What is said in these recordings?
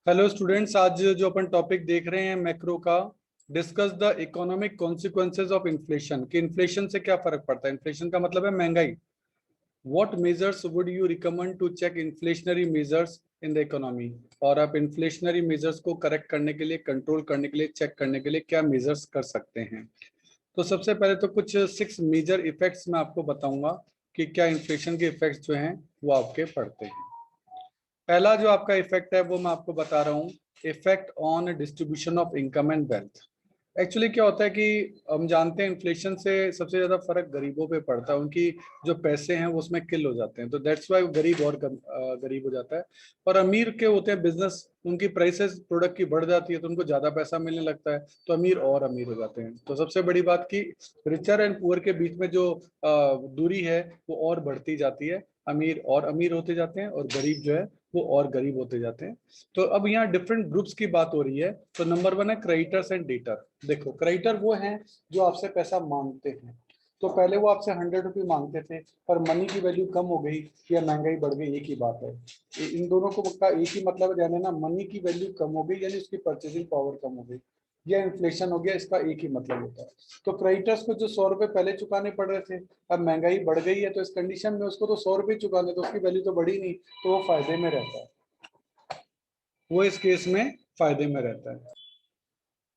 Hello students, आज जो अपन topic देख रहे हैं मैक्रो का, discuss the economic consequences of inflation. कि इन्फ्लेशन से क्या फर्क पड़ता है। इन्फ्लेशन का मतलब है महंगाई। What measures would you recommend to check inflationary measures in the economy. और आप इन्फ्लेशनरी मेजर्स को करेक्ट करने के लिए, कंट्रोल करने के लिए, चेक करने के लिए क्या मेजर्स कर सकते हैं। तो सबसे पहले तो कुछ 6 मेजर इफेक्ट्स मैं आपको बताऊंगा कि क्या इन्फ्लेशन के इफेक्ट्स जो हैं वो आपके पड़ते हैं। पहला जो आपका इफेक्ट है वो मैं आपको बता रहा हूँ, effect on distribution of income and wealth. Actually क्या होता है कि हम जानते हैं इन्फ्लेशन से सबसे ज्यादा फर्क गरीबों पे पड़ता है। उनकी जो पैसे हैं वो उसमें किल हो जाते हैं, तो दैट्स वाई गरीब और गरीब हो जाता है। और अमीर के होते हैं बिजनेस, उनकी प्राइसेस प्रोडक्ट की बढ़ जाती है तो उनको ज्यादा पैसा मिलने लगता है, तो अमीर और अमीर हो जाते हैं। तो सबसे बड़ी बात कि रिचर एंड पुअर के बीच में जो दूरी है वो और बढ़ती जाती है। अमीर और अमीर होते जाते हैं और गरीब जो है वो और गरीब होते जाते हैं। तो अब यहाँ डिफरेंट ग्रुप्स की बात हो रही है। तो नंबर 1 है क्रेडिटर्स एंड डेटर। देखो, क्रेडिटर वो हैं जो आपसे पैसा मांगते हैं। तो पहले वो आपसे 100 रुपये मांगते थे, पर मनी की वैल्यू कम हो गई या महंगाई बढ़ गई, एक ही बात है। इन दोनों को का एक ही मतलब है, यानी ना मनी की वैल्यू कम हो गई यानी उसकी परचेजिंग पावर कम हो गई, या इन्फ्लेशन हो गया, इसका एक ही मतलब होता है। तो क्रेडिटर्स को जो 100 रुपये पहले चुकाने पड़ रहे थे, अब महंगाई बढ़ गई है तो इस कंडीशन में उसको तो 100 रुपये चुकाने, तो उसकी वैल्यू तो बढ़ी नहीं, तो वो फायदे में रहता है। वो इस केस में फायदे में रहता है।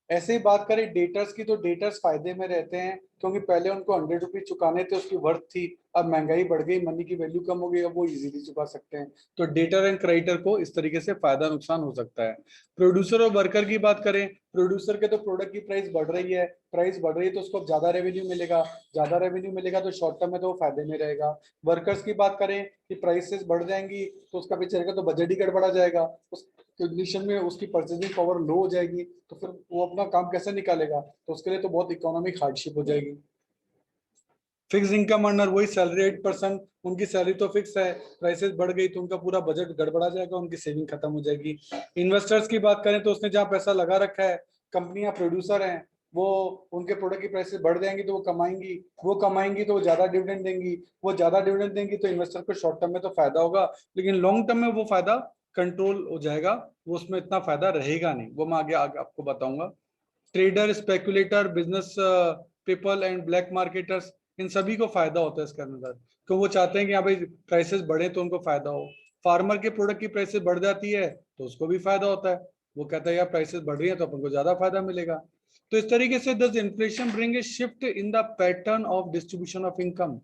ऐसे ही बात करें डेटर्स की, तो डेटर्स फायदे में रहते हैं क्योंकि पहले उनको 100 रुपये चुकाने थे, उसकी वर्थ थी। अब महंगाई बढ़ गई, मनी की वैल्यू कम हो गई, अब वो इजीली चुका सकते हैं। तो डेटर एंड क्रेडिटर को इस तरीके से फायदा नुकसान हो सकता है। प्रोड्यूसर और वर्कर की बात करें, प्रोड्यूसर के तो प्रोडक्ट की प्राइस बढ़ रही है, तो उसको अब ज्यादा रेवेन्यू मिलेगा। ज्यादा रेवेन्यू मिलेगा तो शॉर्ट टर्म में तो वो फायदे में रहेगा। वर्कर्स की बात करें कि प्राइसेस बढ़ जाएंगी तो उसका बेचारे का तो बजट ही गड़बड़ा जाएगा, उस कंडीशन में उसकी परचेजिंग पावर लो हो जाएगी, तो फिर वो अपना काम कैसे निकालेगा, तो उसके लिए तो बहुत इकोनॉमिक हार्डशिप हो जाएगी। फिक्स इनकम अर्नर, वही सैलरी 8%, उनकी सैलरी तो फिक्स है, प्राइसेस बढ़ गई तो उनका पूरा बजट गड़बड़ा जाएगा, उनकी सेविंग खत्म हो जाएगी। इन्वेस्टर्स की बात करें तो उसने जहां पैसा लगा रखा है, कंपनियां प्रोड्यूसर हैं, वो उनके प्रोडक्ट की प्राइसेस बढ़ जाएंगी तो वो कमाएंगी तो वो ज्यादा डिविडेंड देंगी। वो ज्यादा डिविडेंड देंगी तो इन्वेस्टर को शॉर्ट टर्म में तो फायदा होगा, लेकिन लॉन्ग टर्म में वो फायदा कंट्रोल हो जाएगा, वो उसमें इतना फायदा रहेगा नहीं। वो मैं आगे आपको बताऊंगा। Trader, speculator, business people and black marketers, इन सभी को फायदा होता है इसके अंदर, क्यों वो चाहते हैं कि यहाँ भाई प्राइसेस बढ़े तो उनको फायदा हो। फार्मर के प्रोडक्ट की प्राइसेस बढ़ जाती है तो उसको भी फायदा होता है, वो कहता है यार प्राइसेस बढ़ रही है तो अपन को ज्यादा फायदा मिलेगा। तो इस तरीके से दस inflation bring a shift in the pattern of distribution of income.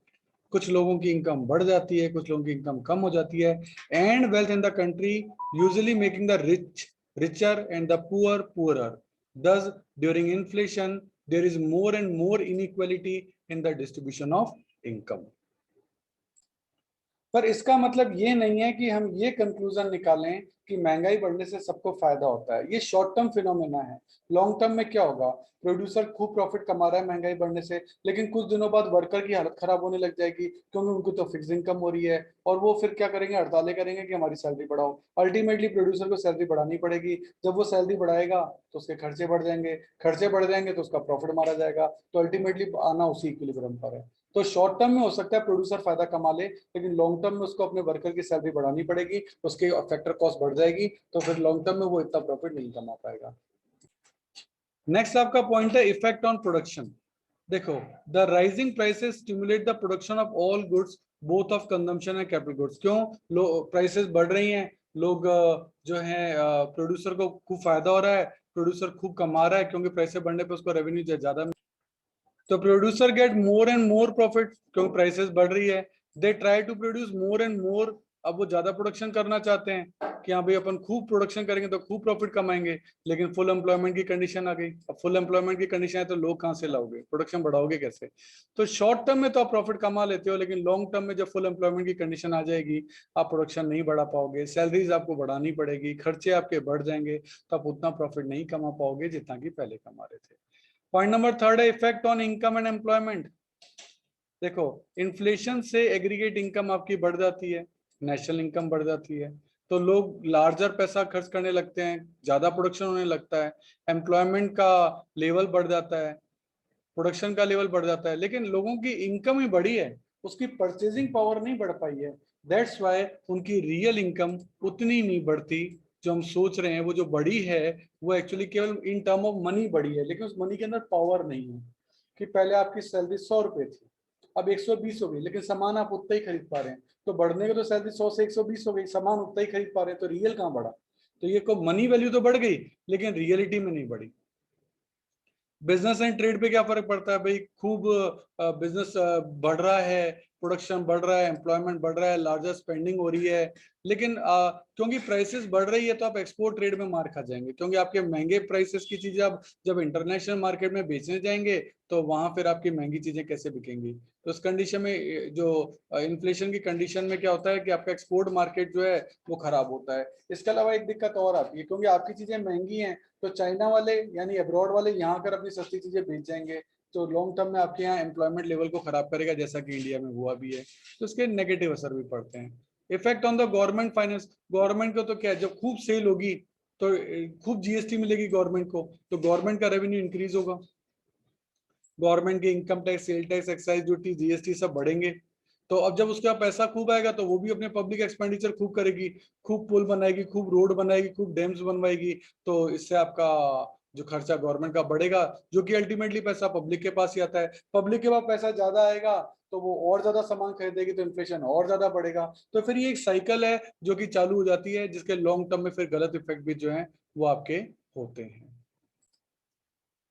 कुछ लोगों की इनकम बढ़ जाती है, कुछ लोगों की इनकम कम हो जाती है। And wealth in the country usually making the rich richer and the poor poorer. Thus, during inflation, there is more and more inequality in the distribution of income. पर इसका मतलब ये नहीं है कि हम ये कंक्लूजन निकालें कि महंगाई बढ़ने से सबको फायदा होता है। ये शॉर्ट टर्म फिनोमेना है। लॉन्ग टर्म में क्या होगा, प्रोड्यूसर खूब प्रॉफिट कमा रहा है महंगाई बढ़ने से, लेकिन कुछ दिनों बाद वर्कर की हालत खराब होने लग जाएगी क्योंकि उनको तो फिक्स इनकम हो रही है, और वो फिर क्या करेंगे, हड़तालें करेंगे कि हमारी सैलरी बढ़ाओ। अल्टीमेटली प्रोड्यूसर को सैलरी बढ़ानी पड़ेगी। जब वो सैलरी बढ़ाएगा तो उसके खर्चे बढ़ जाएंगे, खर्चे बढ़ जाएंगे तो उसका प्रॉफिट मारा जाएगा, तो अल्टीमेटली आना उसी इक्विलिब्रियम पर है। तो शॉर्ट टर्म में हो सकता है प्रोड्यूसर फायदा कमा ले, लेकिन लॉन्ग टर्म में उसको अपने वर्कर की सैलरी बढ़ानी पड़ेगी, उसके फैक्टर कॉस्ट बढ़ जाएगी, तो फिर लॉन्ग टर्म में वो इतना प्रॉफिट नहीं कमा पाएगा। नेक्स्ट आपका पॉइंट है इफेक्ट ऑन प्रोडक्शन। देखो, the rising prices stimulate the production of all goods both of consumption and capital goods. क्यों प्राइसेस बढ़ रही हैं, लोग जो है प्रोड्यूसर को खूब फायदा हो रहा है, प्रोड्यूसर खूब कमा रहा है क्योंकि प्राइसेस बढ़ने पे उसको रेवेन्यू ज्यादा। तो producer get more and more profit क्योंकि प्राइसेस बढ़ रही है। They try to produce more and more, अब वो ज्यादा प्रोडक्शन करना चाहते हैं कि हाँ भाई अपन खूब प्रोडक्शन करेंगे तो खूब प्रॉफिट कमाएंगे, लेकिन फुल एम्प्लॉयमेंट की कंडीशन आ गई। अब फुल एम्प्लॉयमेंट की कंडीशन है तो लोग कहाँ से लाओगे, प्रोडक्शन बढ़ाओगे कैसे। तो शॉर्ट टर्म में तो आप प्रॉफिट कमा लेते हो, लेकिन लॉन्ग टर्म में जब फुल एम्प्लॉयमेंट की कंडीशन आ जाएगी, आप प्रोडक्शन नहीं बढ़ा पाओगे, सैलरीज आपको बढ़ानी पड़ेगी, खर्चे आपके बढ़ जाएंगे, तो आप उतना प्रॉफिट नहीं कमा पाओगे जितना कि पहले कमा रहे थे। पॉइंट नंबर 3 है effect on income and employment. देखो, इन्फ्लेशन से एग्रीगेट इनकम आपकी बढ़ जाती है, नेशनल इनकम बढ़ जाती है, तो लोग लार्जर पैसा खर्च करने लगते हैं, ज्यादा प्रोडक्शन होने लगता है, एम्प्लॉयमेंट का लेवल बढ़ जाता है, प्रोडक्शन का लेवल बढ़ जाता है, लेकिन लोगों की इनकम ही बढ़ी है, उसकी परचेजिंग पावर नहीं बढ़ पाई है। दैट्स वाई उनकी रियल इनकम उतनी नहीं बढ़ती जो हम सोच रहे हैं वो जो बढ़ी है वो एक्चुअली केवल इन टर्म ऑफ मनी बढ़ी है, लेकिन उस मनी के अंदर पावर नहीं है। कि पहले आपकी सैलरी 100 रुपए थी, अब 120 हो गई, लेकिन सामान आप उतना ही खरीद पा रहे हैं। तो बढ़ने को तो सैलरी 100 से 120 हो गई, सामान उतना ही खरीद पा रहे हैं, तो रियल कहाँ बढ़ा? तो ये को मनी वैल्यू तो बढ़ गई लेकिन रियलिटी में नहीं बढ़ी। बिजनेस एंड ट्रेड पे क्या फर्क पड़ता है भाई? खूब बिजनेस बढ़ रहा है, प्रोडक्शन बढ़ रहा है, एम्प्लॉयमेंट बढ़ रहा है, लार्जर स्पेंडिंग हो रही है, लेकिन क्योंकि प्राइसेस बढ़ रही है तो आप एक्सपोर्ट ट्रेड में मार खा जाएंगे, क्योंकि आपके महंगे प्राइसेस की चीजें आप जब इंटरनेशनल मार्केट में बेचने जाएंगे तो वहां फिर आपकी महंगी चीजें कैसे बिकेंगी? तो इस कंडीशन में जो इन्फ्लेशन की कंडीशन में क्या होता है कि आपका एक्सपोर्ट मार्केट जो है वो खराब होता है। इसके अलावा एक दिक्कत और आती है, क्योंकि आपकी चीजें महंगी हैं तो चाइना वाले यानी अब्रॉड वाले यहाँ कर अपनी सस्ती चीजें बेच जाएंगे, तो लॉन्ग टर्म में आपके यहाँ एम्प्लॉयमेंट लेवल को खराब करेगा, जैसा कि इंडिया में हुआ भी है। तो इसके नेगेटिव असर भी पड़ते हैं। Effect on the government finance, government को तो क्या है, जब खूब सेल होगी तो खूब जीएसटी मिलेगी गवर्नमेंट को, तो गवर्नमेंट का रेवेन्यू इंक्रीज होगा, गवर्नमेंट के income tax, sale tax, excise duty, GST सब बढ़ेंगे। तो अब जब उसका पैसा खूब आएगा तो वो भी अपने पब्लिक एक्सपेंडिचर खूब करेगी, खूब पुल बनाएगी, खूब रोड बनाएगी, खूब डैम्स बनवाएगी, तो इससे आपका जो खर्चा गवर्नमेंट का बढ़ेगा, जो कि अल्टीमेटली पैसा पब्लिक के पास ही आता है। पब्लिक के पास पैसा ज्यादा आएगा तो वो और ज्यादा सामान खरीदेगी, तो इन्फ्लेशन और ज्यादा बढ़ेगा। तो फिर ये एक साइकिल है जो कि चालू हो जाती है, जिसके लॉन्ग टर्म में फिर गलत इफेक्ट भी जो है वो आपके होते हैं।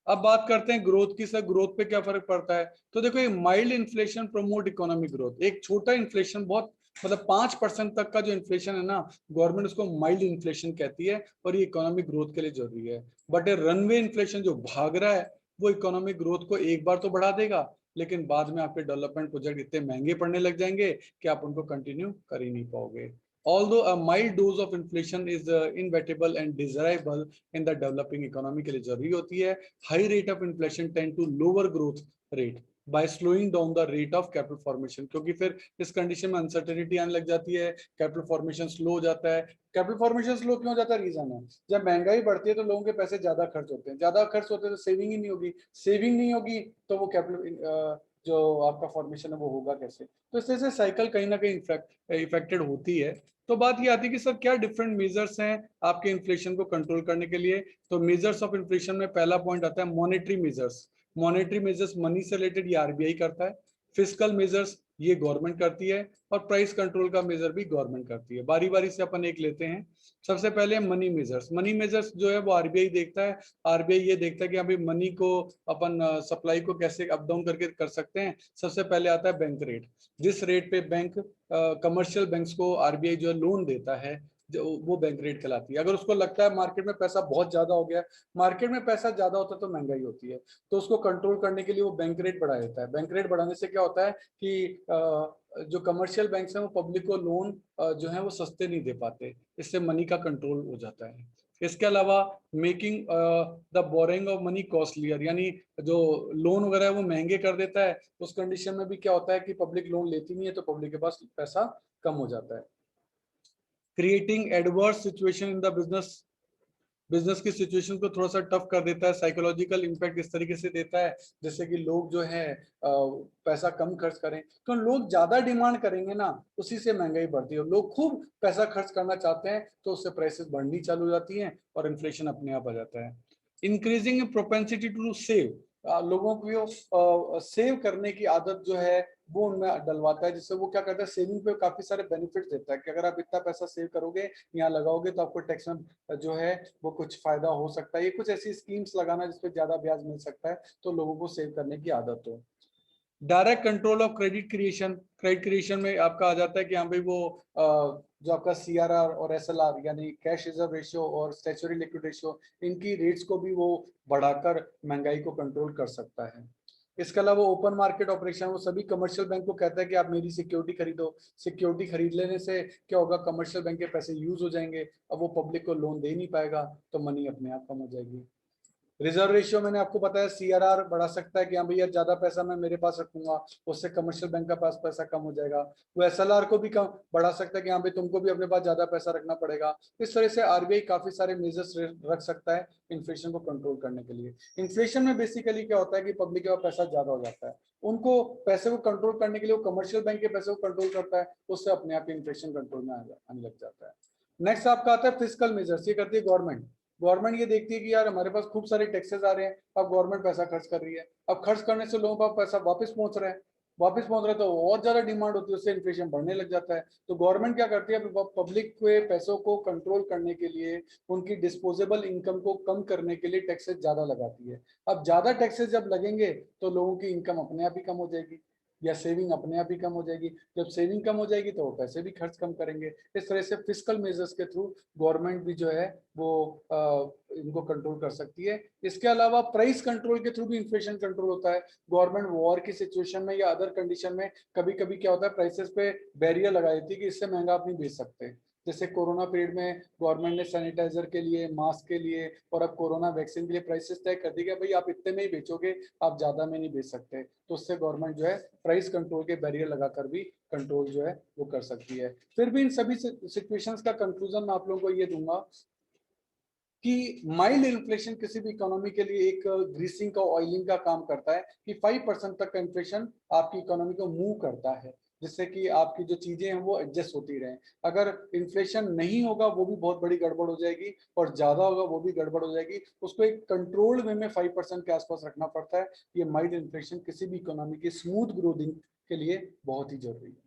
अब बात करते हैं ग्रोथ की। सर ग्रोथ पे क्या फर्क पड़ता है? तो देखो, ये mild inflation promote economic growth. एक छोटा इन्फ्लेशन, बहुत मतलब 5% तक का जो इन्फ्लेशन है ना, गवर्नमेंट उसको माइल्ड इन्फ्लेशन कहती है, और ये इकोनॉमिक ग्रोथ के लिए जरूरी है। बट ये रनवे इन्फ्लेशन जो भाग रहा है वो इकोनॉमिक ग्रोथ को एक बार तो बढ़ा देगा, लेकिन बाद में आपके डेवलपमेंट प्रोजेक्ट इतने महंगे पड़ने लग जाएंगे कि आप उनको कंटिन्यू कर ही नहीं पाओगे। Although a mild dose of inflation is inevitable and desirable in the developing economy, के लिए जरूरी होती है, high rate of inflation tend to lower growth rate by slowing down the rate of capital formation, क्योंकि फिर इस condition में uncertainty आने लग जाती है, कैपिटल फॉर्मेशन स्लो हो जाता है। कैपिटल फॉर्मेशन स्लो क्यों हो जाता है? रीजन है, जब महंगाई बढ़ती है तो लोगों के पैसे ज्यादा खर्च होते हैं, ज्यादा खर्च होते हैं तो सेविंग ही नहीं होगी, सेविंग नहीं होगी तो वो कैपिटल जो आपका फॉर्मेशन है वो होगा कैसे? तो इस तरह से साइकिल कहीं ना कहीं इफेक्टेड होती है। तो बात ये आती है कि सर क्या डिफरेंट मेजर्स हैं आपके इन्फ्लेशन को कंट्रोल करने के लिए? तो मेजर्स ऑफ इन्फ्लेशन में पहला पॉइंट आता है monetary measures. Monetary measures money से रिलेटेड ये आरबीआई करता है। फिस्कल मेजर्स ये गवर्नमेंट करती है, और प्राइस कंट्रोल का मेजर भी गवर्नमेंट करती है। बारी बारी से अपन एक लेते हैं। सबसे पहले मनी मेजर्स। मनी मेजर्स जो है वो आरबीआई देखता है। आरबीआई ये देखता है कि अभी मनी को अपन सप्लाई को कैसे अप डाउन करके कर सकते हैं। सबसे पहले आता है बैंक रेट। जिस रेट पे बैंक कमर्शियल बैंक्स को आरबीआई जो है लोन देता है, जो वो बैंक रेट कहलाती है। अगर उसको लगता है मार्केट में पैसा बहुत ज्यादा हो गया है, मार्केट में पैसा ज्यादा होता है तो महंगाई होती है, तो उसको कंट्रोल करने के लिए वो बैंक रेट बढ़ा देता है। बैंक रेट बढ़ाने से क्या होता है कि जो कमर्शियल बैंक्स हैं वो पब्लिक को लोन जो है वो सस्ते नहीं दे पाते, इससे मनी का कंट्रोल हो जाता है। इसके अलावा making the borrowing of money costlier, यानी जो लोन वगैरह है वो महंगे कर देता है। उस कंडीशन में भी क्या होता है कि पब्लिक लोन लेती नहीं है, तो पब्लिक के पास पैसा कम हो जाता है। Creating adverse situation in the business, business की सिचुएशन को थोड़ा सा टफ कर देता है। साइकोलॉजिकल इम्पैक्ट इस तरीके से देता है जैसे कि लोग जो है पैसा कम खर्च करें, तो लोग ज्यादा डिमांड करेंगे ना, उसी से महंगाई बढ़ती है। लोग खूब पैसा खर्च करना चाहते हैं तो उससे प्राइसेस बढ़नी चालू हो जाती हैं और इन्फ्लेशन अपने आप आ जाता है। इंक्रीजिंग प्रोपेंसिटी टू सेव, लोगों को सेव करने की आदत जो है वो उनमें डलवाता है, जिससे वो क्या करता है, सेविंग पे काफी सारे बेनिफिट देता है कि अगर आप इतना पैसा सेव करोगे, यहाँ लगाओगे, तो आपको टैक्स में जो है वो कुछ फायदा हो सकता है। ये कुछ ऐसी स्कीम्स लगाना जिसपे ज्यादा ब्याज मिल सकता है, तो लोगों को सेव करने की आदत हो। Direct control of credit creation. Credit creation में आपका आ जाता है कि हाँ भाई वो जो आपका सीआरआर और एसएलआर यानी कैश रिजर्व रेशियो और स्टैच्यूटरी लिक्विड रेशियो, इनकी रेट्स को भी वो बढ़ाकर महंगाई को कंट्रोल कर सकता है। इसके अलावा ओपन मार्केट ऑपरेशन, वो सभी कमर्शियल बैंक को कहता है कि आप मेरी सिक्योरिटी खरीदो। सिक्योरिटी खरीद लेने से क्या होगा, कमर्शियल बैंक के पैसे यूज हो जाएंगे, अब वो पब्लिक को लोन दे नहीं पाएगा, तो मनी अपने आप कम हो जाएगी। रिजर्व रेशियो मैंने आपको बताया, सीआरआर बढ़ा सकता है कि हाँ भैया ज्यादा पैसा मैं मेरे पास रखूंगा, उससे कमर्शियल बैंक का पास पैसा कम हो जाएगा। वो एसएलआर को भी कम बढ़ा सकता है कि हाँ भाई तुमको भी अपने पास ज्यादा पैसा रखना पड़ेगा। इस तरह से आरबीआई काफी सारे मेजर्स रख सकता है इन्फ्लेशन को कंट्रोल करने के लिए। इन्फ्लेशन में बेसिकली क्या होता है कि पब्लिक के पास पैसा ज्यादा हो जाता है, उनको पैसे को कंट्रोल करने के लिए वो कमर्शियल बैंक के पैसे को कंट्रोल करता है, उससे अपने आप इन्फ्लेशन कंट्रोल में आने लग जाता है। नेक्स्ट आपका आता है फिस्कल मेजर्स, ये करती है गवर्नमेंट। गवर्नमेंट ये देखती है कि यार हमारे पास खूब सारे टैक्सेस आ रहे हैं, अब गवर्नमेंट पैसा खर्च कर रही है, अब खर्च करने से लोगों का पैसा वापस पहुंच रहा है, वापस पहुंच रहा है तो और ज्यादा डिमांड होती है, उससे इन्फ्लेशन बढ़ने लग जाता है। तो गवर्नमेंट क्या करती है, पब्लिक के पैसों को कंट्रोल करने के लिए, उनकी डिस्पोजेबल इनकम को कम करने के लिए टैक्सेस ज्यादा लगाती है। अब ज्यादा टैक्सेस जब लगेंगे तो लोगों की इनकम अपने आप ही कम हो जाएगी, या सेविंग अपने आप ही कम हो जाएगी। जब सेविंग कम हो जाएगी तो वो पैसे भी खर्च कम करेंगे। इस तरह से फिस्कल मेजर्स के थ्रू गवर्नमेंट भी जो है वो इनको कंट्रोल कर सकती है। इसके अलावा प्राइस कंट्रोल के थ्रू भी इन्फ्लेशन कंट्रोल होता है। गवर्नमेंट वॉर की सिचुएशन में या अदर कंडीशन में कभी कभी क्या होता है, प्राइसेस पे बैरियर लगा देती है कि इससे महंगा आप नहीं बेच सकते। जैसे कोरोना पीरियड में गवर्नमेंट ने सैनिटाइजर के लिए, मास्क के लिए और अब कोरोना वैक्सीन के लिए प्राइसेस तय कर दी कि भाई आप इतने में ही बेचोगे, आप ज्यादा में नहीं बेच सकते। तो उससे गवर्नमेंट जो है प्राइस कंट्रोल के बैरियर लगाकर भी कंट्रोल जो है वो कर सकती है। फिर भी इन सभी सिचुएशंस का कंक्लूजन मैं आप लोगों को ये दूंगा कि माइल्ड इन्फ्लेशन किसी भी इकोनॉमी के लिए एक ग्रीसिंग का, ऑयलिंग का काम करता है कि 5% तक का इन्फ्लेशन आपकी इकोनॉमी को मूव करता है, जिससे कि आपकी जो चीजें हैं वो एडजस्ट होती रहें। अगर इन्फ्लेशन नहीं होगा वो भी बहुत बड़ी गड़बड़ हो जाएगी, और ज्यादा होगा वो भी गड़बड़ हो जाएगी। उसको एक कंट्रोल्ड वे में 5% के आसपास रखना पड़ता है। ये माइल्ड इन्फ्लेशन किसी भी इकोनॉमी की स्मूथ ग्रोथिंग के लिए बहुत ही जरूरी है।